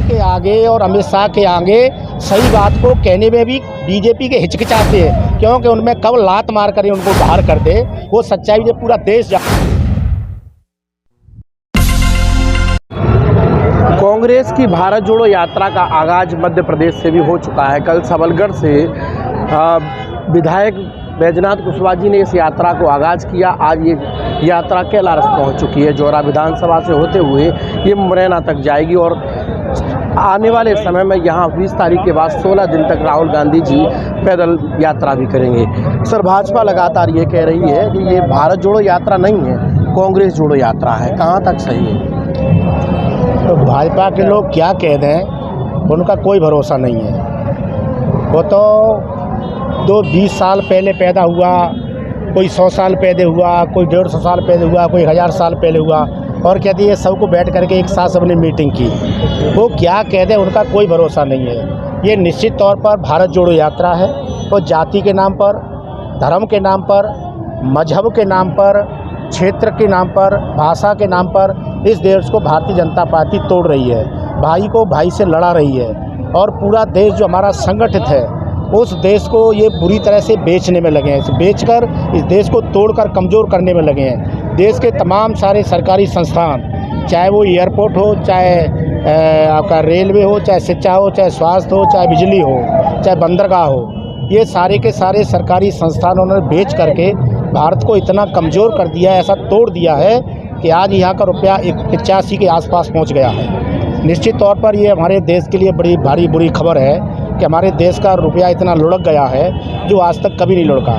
के आगे और अमित शाह के आगे सही बात को कहने में भी बीजेपी के हिचकिचाते हैं, क्योंकि उनमें कब लात मार कर उनको बाहर कर दे वो सच्चाई जो पूरा देश कांग्रेस की भारत जोड़ो यात्रा का आगाज मध्य प्रदेश से भी हो चुका है। कल सबलगढ़ से विधायक बैजनाथ कुशवाहा जी ने इस यात्रा को आगाज़ किया। आज ये यात्रा कैलारस पहुंच चुकी है। जौरा विधानसभा से होते हुए ये मुरैना तक जाएगी और आने वाले समय में यहाँ 20 तारीख के बाद 16 दिन तक राहुल गांधी जी पैदल यात्रा भी करेंगे। सर, भाजपा लगातार ये कह रही है कि ये भारत जोड़ो यात्रा नहीं है, कांग्रेस जोड़ो यात्रा है। कहाँ तक सही है? तो भाजपा के लोग क्या कह दें, उनका कोई भरोसा नहीं है। वो तो 20 साल पहले पैदा हुआ, कोई 100 साल पहले हुआ, कोई 150 साल पहले हुआ, कोई 1000 साल पहले हुआ, और कहती है सबको बैठ करके एक साथ सबने मीटिंग की। वो क्या कह दें, उनका कोई भरोसा नहीं है। ये निश्चित तौर पर भारत जोड़ो यात्रा है। वो जाति के नाम पर, धर्म के नाम पर, मजहब के नाम पर, क्षेत्र के नाम पर, भाषा के नाम पर इस देश को भारतीय जनता पार्टी तोड़ रही है, भाई को भाई से लड़ा रही है। और पूरा देश जो हमारा संगठित है उस देश को ये बुरी तरह से बेचने में लगे हैं। बेचकर इस देश को तोड़कर कमज़ोर करने में लगे हैं। देश के तमाम सारे सरकारी संस्थान, चाहे वो एयरपोर्ट हो, चाहे आपका रेलवे हो, चाहे शिक्षा हो, चाहे स्वास्थ्य हो, चाहे बिजली हो, चाहे बंदरगाह हो, ये सारे के सारे सरकारी संस्थान उन्होंने बेच करके भारत को इतना कमज़ोर कर दिया है, ऐसा तोड़ दिया है कि आज यहाँ का रुपया 85 के आसपास पहुँच गया है। निश्चित तौर पर ये हमारे देश के लिए बड़ी भारी बुरी खबर है कि हमारे देश का रुपया इतना लुढ़क गया है जो आज तक कभी नहीं लुढ़का।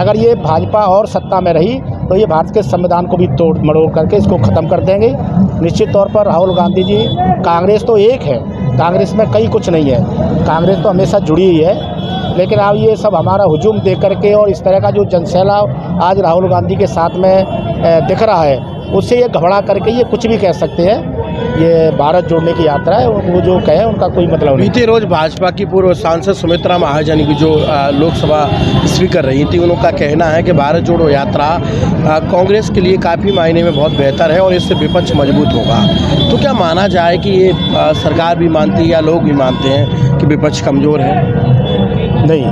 अगर ये भाजपा और सत्ता में रही तो ये भारत के संविधान को भी तोड़ मरोड़ करके इसको ख़त्म कर देंगे। निश्चित तौर पर राहुल गांधी जी, कांग्रेस तो एक है, कांग्रेस में कई कुछ नहीं है, कांग्रेस तो हमेशा जुड़ी ही है। लेकिन अब ये सब हमारा हुजूम दे करके और इस तरह का जो जनसैलाब आज राहुल गांधी के साथ में दिख रहा है, उससे ये घबरा करके ये कुछ भी कह सकते हैं। ये भारत जोड़ने की यात्रा है, वो जो कहे उनका कोई मतलब नहीं। बीते रोज भाजपा की पूर्व सांसद सुमित्रा महाजन की जो लोकसभा स्पीकर रही थी, उनका कहना है कि भारत जोड़ो यात्रा कांग्रेस के लिए काफ़ी मायने में बहुत बेहतर है और इससे विपक्ष मजबूत होगा। तो क्या माना जाए कि ये सरकार भी मानती है या लोग भी मानते हैं कि विपक्ष कमज़ोर है? नहीं,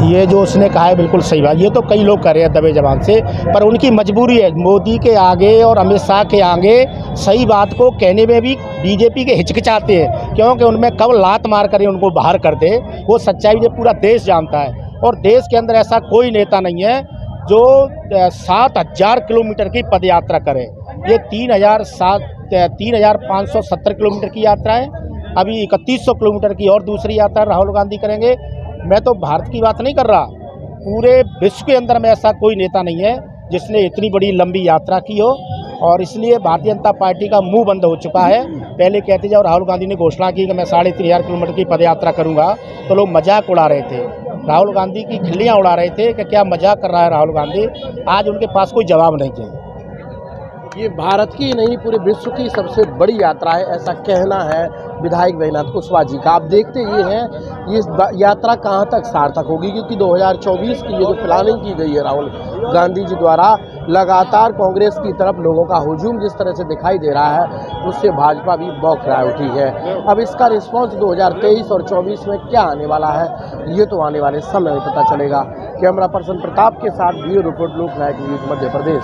ये जो उसने कहा है बिल्कुल सही बात। ये तो कई लोग कर रहे हैं दबे जबान से, पर उनकी मजबूरी है। मोदी के आगे और अमित शाह के आगे सही बात को कहने में भी बीजेपी के हिचकिचाते हैं, क्योंकि उनमें कब लात मार कर उनको बाहर कर दे वो सच्चाई जो पूरा देश जानता है। और देश के अंदर ऐसा कोई नेता नहीं है जो 7000 किलोमीटर की पद यात्रा करे। ये 3570 किलोमीटर की यात्रा है। अभी 3100 किलोमीटर की और दूसरी यात्रा राहुल गांधी करेंगे। मैं तो भारत की बात नहीं कर रहा, पूरे विश्व के अंदर में ऐसा कोई नेता नहीं है जिसने इतनी बड़ी लंबी यात्रा की हो। और इसलिए भारतीय जनता पार्टी का मुंह बंद हो चुका है। पहले कहते जब राहुल गांधी ने घोषणा की कि मैं 3500 किलोमीटर की पदयात्रा करूंगा तो लोग मजाक उड़ा रहे थे, राहुल गांधी की खिल्लियाँ उड़ा रहे थे कि क्या मजाक कर रहा है राहुल गांधी। आज उनके पास कोई जवाब नहीं है। ये भारत की नहीं पूरे विश्व की सबसे बड़ी यात्रा है, ऐसा कहना है विधायक बैजनाथ कुशवाहा जी का। आप देखते ये हैं ये यात्रा कहाँ तक सार्थक होगी, क्योंकि 2024 की ये जो प्लानिंग की गई है राहुल गांधी जी द्वारा, लगातार कांग्रेस की तरफ लोगों का हुजूम जिस तरह से दिखाई दे रहा है उससे भाजपा भी बौखलाए उठी है। अब इसका रिस्पॉन्स 2023 और 24 में क्या आने वाला है ये तो आने वाले समय में पता चलेगा। कैमरा पर्सन प्रताप के साथ ब्यूरो रिपोर्ट, लोकनायक न्यूज़, मध्य प्रदेश।